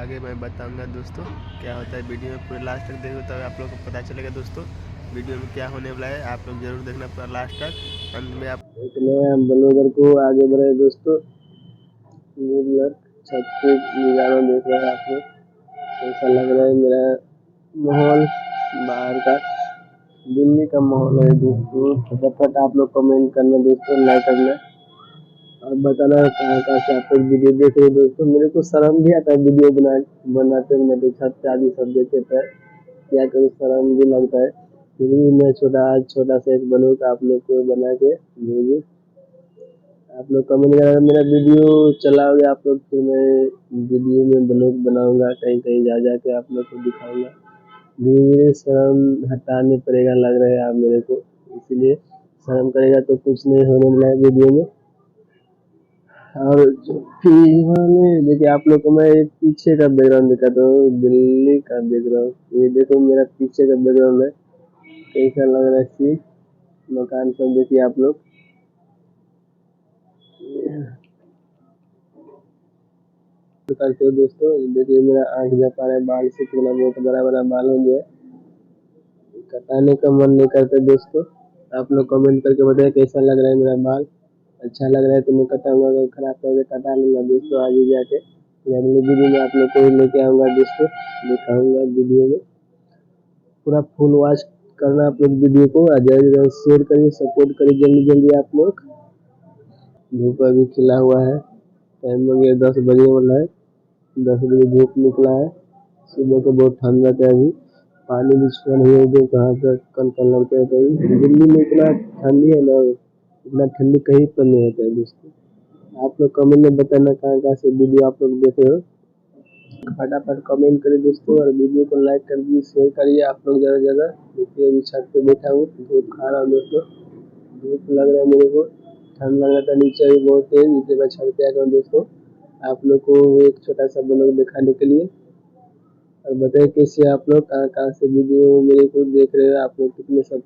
आगे मैं बताऊंगा दोस्तों क्या होता है। वीडियो में पूरे लास्ट तक देखो तब आप लोग को पता चलेगा दोस्तों वीडियो में क्या होने वाला है। आप लोग जरूर देखना पूरा लास्ट तक। अंत में आप इतने हम ब्लॉगर को आगे बढ़े दोस्तों। ये ब्लॉग छत पे नजारा देख रहे हैं आप लोग, कैसा लग रहा है मेरा माहौल बाहर का। दिल्ली का माहौल है दोस्तों। फटाफट आप लोग कमेंट करना दोस्तों, लाइक करना और बताना कहाँ कहाँ से आप लोग वीडियो देख रहे हो दोस्तों। मेरे को शर्म भी आता है वीडियो बनाते हुए। मैं छत पे आदमी सब देखे थे, क्या करूँ, शर्म भी लगता है। फिर भी मैं छोटा सा एक ब्लॉग आप लोग को बना के भेजूँ। आप लोग कमेंट करें, मेरा वीडियो चलाओगे आप लोग, फिर मैं वीडियो में ब्लॉग बनाऊंगा, कहीं कहीं जा जाके आप लोग को दिखाऊंगा। धीरे धीरे शर्म हटाने पड़ेगा लग रहा है आप मेरे को, इसीलिए शर्म करेगा तो कुछ नहीं होने वाला है वीडियो में। और जो फिर देखिए आप लोग को मैं एक पीछे का बैकग्राउंड दिखाता हूँ, दिल्ली का बैकग्राउंड। ये देखो मेरा पीछे का बैकग्राउंड है, कैसा लग रहा है सी मकान सब देखिए आप लोग। तो करते हो दोस्तों, देखिए मेरा आँख जा पा रहा है बाल से, कितना बहुत बड़ा बड़ा बाल हो गया। कटाने का मन नहीं करता दोस्तों। आप लोग कमेंट करके बताइए कैसा लग रहा है मेरा बाल। अच्छा लग रहा है तो मैं कटाऊंगा, अगर खराब लगे कटा लूंगा दोस्तों आगे जाके। अगली वीडियो में आप लोग को लेके आऊंगा दोस्तों, दिखाऊंगा वीडियो में। पूरा फुल वॉच करना आप लोग वीडियो को, जल्दी शेयर करिए, सपोर्ट करिए जल्दी जल्दी आप लोग। धूप अभी खिला हुआ है, टाइम हो गया 10 बजे वाला है। 10 बजे धूप निकला है। सुबह को बहुत ठंड रहता है अभी, पानी भी छुआ नहीं है जो कहाँ तक कल कल लगता है। कहीं दिल्ली में इतना ठंडी है ना, इतना ठंडी कहीं पर नहीं होता है दोस्तों। आप लोग कमेंट में बताना कहाँ कहाँ से वीडियो आप लोग देख रहे हो। फटाफट कमेंट करिए दोस्तों और वीडियो को लाइक कर दीजिए, शेयर करिए आप लोग ज़्यादा से ज़्यादा। देखिए अभी छत पे बैठा हूँ, धूप खा रहा हूँ दोस्तों। धूप लग रहा है मेरे को, ठंड लग रहा था, नीचे भी बहुत तेज, नीचे मैं छत पे आ गया हूँ दोस्तों आप लोग को एक छोटा सा ब्लॉग दिखाने के लिए। और बताइए कैसे आप लोग कहाँ कहाँ से वीडियो मेरे को देख रहे हो, आप लोग कितने सपोर्ट